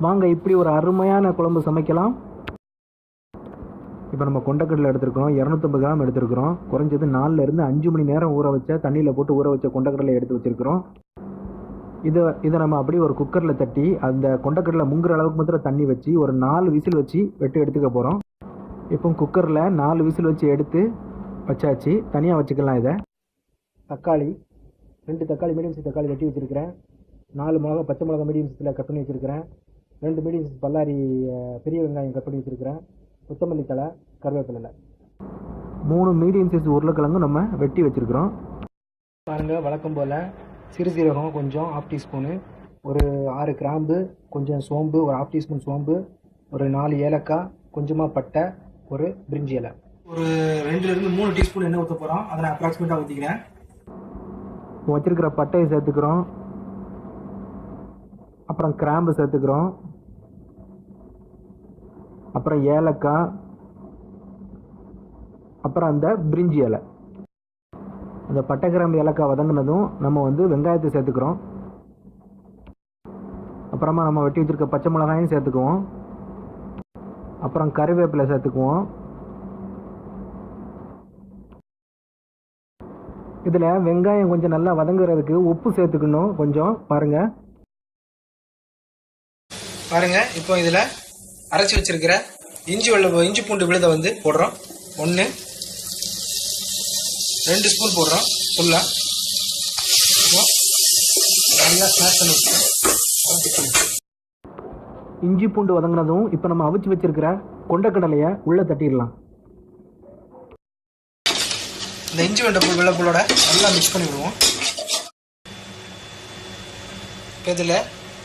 வாங்க இப்படி ஒரு அருமையான குழம்பு சமைக்கலாம். இப்போ நம்ம கொண்டக்கடலை எடுத்துருக்கோம், 250 கிராம் எடுத்துருக்கிறோம். குறைஞ்சது 4லேருந்து 5 மணி நேரம் ஊற வச்ச தண்ணியில் போட்டு ஊற வச்ச கொண்டக்கடலை எடுத்து வச்சுருக்கிறோம். இதை நம்ம அப்படியே ஒரு குக்கரில் தட்டி அந்த கொண்டக்கடலை முங்குற அளவுக்கு மாத்திரம் தண்ணி வச்சு ஒரு 4 விசில் வச்சு எடுத்துக்க போகிறோம். இப்போ குக்கரில் 4 விசில் வச்சு எடுத்து வச்சாச்சு, தனியாக வச்சுக்கலாம். இதை தக்காளி 2 தக்காளி மீடியம் சைஸ் தக்காளி வெட்டி வச்சுருக்கிறேன். 4 மிளகா பச்சை மிளகா மீடியம் சைஸில் கட் பண்ணி வச்சுருக்கிறேன். 2 மீடியம் சைஸ் பல்லாரி பெரிய வெங்காயம் கட் பண்ணி வச்சுருக்கிறேன். கொத்தமல்லி தழை, கருவேப்பிலை, 3 மீடியம் சைஸ் உருளைக்கிழங்கும் நம்ம வெட்டி வச்சுருக்கிறோம். பாருங்கள், வழக்கம் போல் சிறு சீரகம் கொஞ்சம் 1/2 டீஸ்பூனு, ஒரு 6 கிராம்பு, கொஞ்சம் சோம்பு, ஒரு 1/2 டீஸ்பூன் சோம்பு, ஒரு 4 ஏலக்காய், கொஞ்சமாக பட்டை, ஒரு பிரிஞ்சி இலை, ஒரு 2லேருந்து 3 டீஸ்பூன் எண்ணெய் ஊற்ற போகிறோம். அதை நான் அப்ராக்சிமேட்டாக ஊற்றிக்கிறேன். வச்சுருக்கிற பட்டையை சேர்த்துக்கிறோம், அப்புறம் கிராம்பு சேர்த்துக்கிறோம், அப்புறம் ஏலக்காய், அப்புறம் அந்த பிரிஞ்சி இலை. அந்த பட்டை கிராம்பு ஏலக்காய் வதங்கினதும் நம்ம வெங்காயத்தை சேர்த்துக்கிறோம். அப்புறமா நம்ம வெட்டி வச்சுருக்க பச்சை மிளகாயும் சேர்த்துக்குவோம். அப்புறம் கருவேப்பிலை சேர்த்துக்குவோம். இதில் வெங்காயம் கொஞ்சம் நல்லா வதங்குறதுக்கு உப்பு சேர்த்துக்கணும் கொஞ்சம். பாருங்கள் இப்போ இதில் அரைச்சி வச்சிருக்கிற இஞ்சி பூண்டு விழுதை போடுறோம். 1 2 ஸ்பூன் போடுறோம் ஃபுல்லாக. நல்லா ஸ்மாஷ் பண்ணி இஞ்சி பூண்டு வதங்கினதும் இப்போ நம்ம அவிச்சு வச்சிருக்கிற கொண்டக்கடலையை உள்ளே தட்டிடலாம். இந்த இஞ்சி வெள்ளைப்பூளோட நல்லா மிக்ஸ் பண்ணி விடுவோம். இப்போ இதில்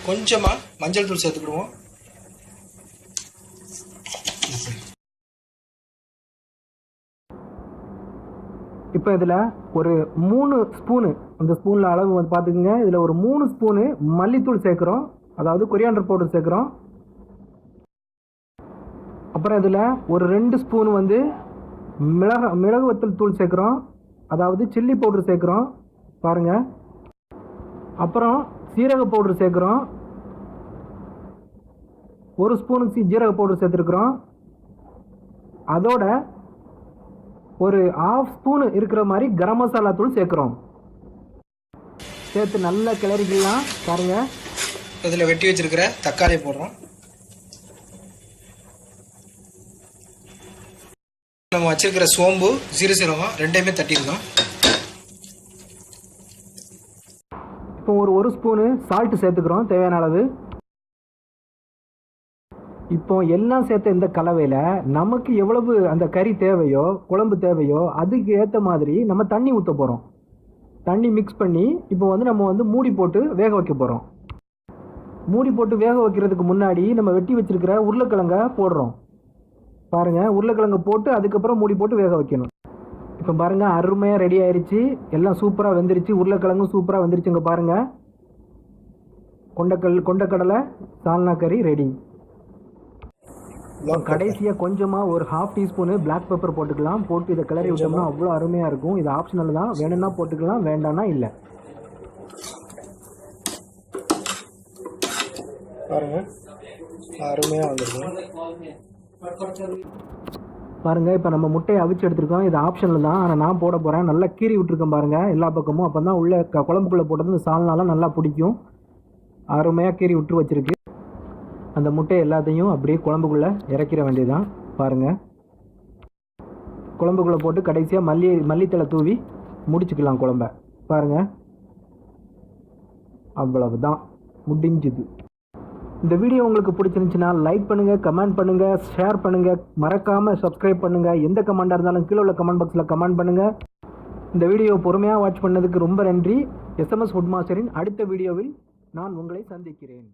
கொஞ்சமாக மஞ்சள் தூள் சேர்த்துக்கிடுவோம். இப்போ இதில் ஒரு 3 ஸ்பூனு, அந்த ஸ்பூனில் அளவு பார்த்துக்குங்க. இதில் ஒரு 3 ஸ்பூனு மல்லித்தூள் சேர்க்குறோம், அதாவது கொரியாண்டர் பவுடர் சேர்க்குறோம். அப்புறம் இதில் ஒரு 2 ஸ்பூன் மிளகு வத்தல் தூள் சேர்க்குறோம், அதாவது சில்லி பவுடர் சேர்க்குறோம். பாருங்கள். அப்புறம் சீரக பவுடர் சேர்க்குறோம், 1 ஸ்பூனுக்கு ஜீரக பவுடர் சேர்த்துருக்குறோம். அதோட ஒரு 1/2 ஸ்பூன் இருக்கிற மாதிரி கரம் மசாலா தூள் சேர்க்குறோம். சேர்த்து நல்லா கிளறிக்கலாம். பாருங்கள், இதில் வெட்டி வச்சிருக்கிற தக்காளி போடுறோம். நம்ம வச்சிருக்கிற சோம்பு, சீரகம் ரெண்டையுமே தட்டியிருக்கோம். இப்போ ஒரு ஸ்பூனு சால்ட்டு சேர்த்துக்கிறோம் தேவையான அளவு. இப்போ எல்லாம் சேர்த்த இந்த கலவையில் நமக்கு எவ்வளவு அந்த கறி தேவையோ குழம்பு தேவையோ அதுக்கு ஏற்ற மாதிரி நம்ம தண்ணி ஊற்ற போகிறோம். தண்ணி மிக்ஸ் பண்ணி இப்போ நம்ம மூடி போட்டு வேக வைக்க போகிறோம். மூடி போட்டு வேக வைக்கிறதுக்கு முன்னாடி நம்ம வெட்டி வச்சிருக்கிற உருளைக்கிழங்கை போடுறோம். பாருங்கள், உருளைக்கிழங்கு போட்டு அதுக்கப்புறம் மூடி போட்டு வேக வைக்கணும். இப்போ பாருங்கள், அருமையாக ரெடி ஆயிடுச்சு. எல்லாம் சூப்பராக வெந்துருச்சு. உருளைக்கிழங்கும் சூப்பராக வெந்துருச்சுங்க. பாருங்கள், கொண்டக்கடலை சால்னா கறி ரெடி. கடைசியாக கொஞ்சமாக ஒரு 1/2 டீஸ்பூனு பிளாக் பெப்பர் போட்டுக்கலாம். போட்டு இதை கிளறி விட்டோம்னா அவ்வளோ அருமையாக இருக்கும். இது ஆப்ஷனல் தான், வேணும்னா போட்டுக்கலாம், வேண்டாம்னா இல்லை. பாருங்கள், அருமையாக வந்துருக்கும். பாருங்கள், இப்போ நம்ம முட்டையை அவிச்சு எடுத்துருக்கோம். இது ஆப்ஷனில் தான், ஆனால் நான் போட போகிறேன். நல்லா கீறி விட்டுருக்கேன் பாருங்கள் எல்லா பக்கமும். அப்போ தான் உள்ள குழம்புக்குள்ளே போட்டது இந்த சால்னாலாம் நல்லா பிடிக்கும். அருமையாக கீறி விட்டு வச்சுருக்கு. அந்த முட்டை எல்லாத்தையும் அப்படியே குழம்புக்குள்ளே இறக்கிற வேண்டியதுதான். பாருங்கள், குழம்புக்குள்ளே போட்டு கடைசியாக மல்லித்தலை தூவி முடிச்சுக்கலாம் குழம்ப. பாருங்கள், அவ்வளவு தான், முடிஞ்சுது. இந்த வீடியோ உங்களுக்கு பிடிச்சிருந்துச்சுன்னா லைக் பண்ணுங்கள், கமெண்ட் பண்ணுங்கள், ஷேர் பண்ணுங்கள், மறக்காமல் சப்ஸ்கிரைப் பண்ணுங்கள். எந்த கமெண்டாக இருந்தாலும் கீழே உள்ள கமெண்ட் பாக்ஸில் கமெண்ட் பண்ணுங்கள். இந்த வீடியோ பொறுமையாக வாட்ச் பண்ணதுக்கு ரொம்ப நன்றி. SMS ஃபுட் மாஸ்டரின் அடுத்த வீடியோவில் நான் உங்களை சந்திக்கிறேன்.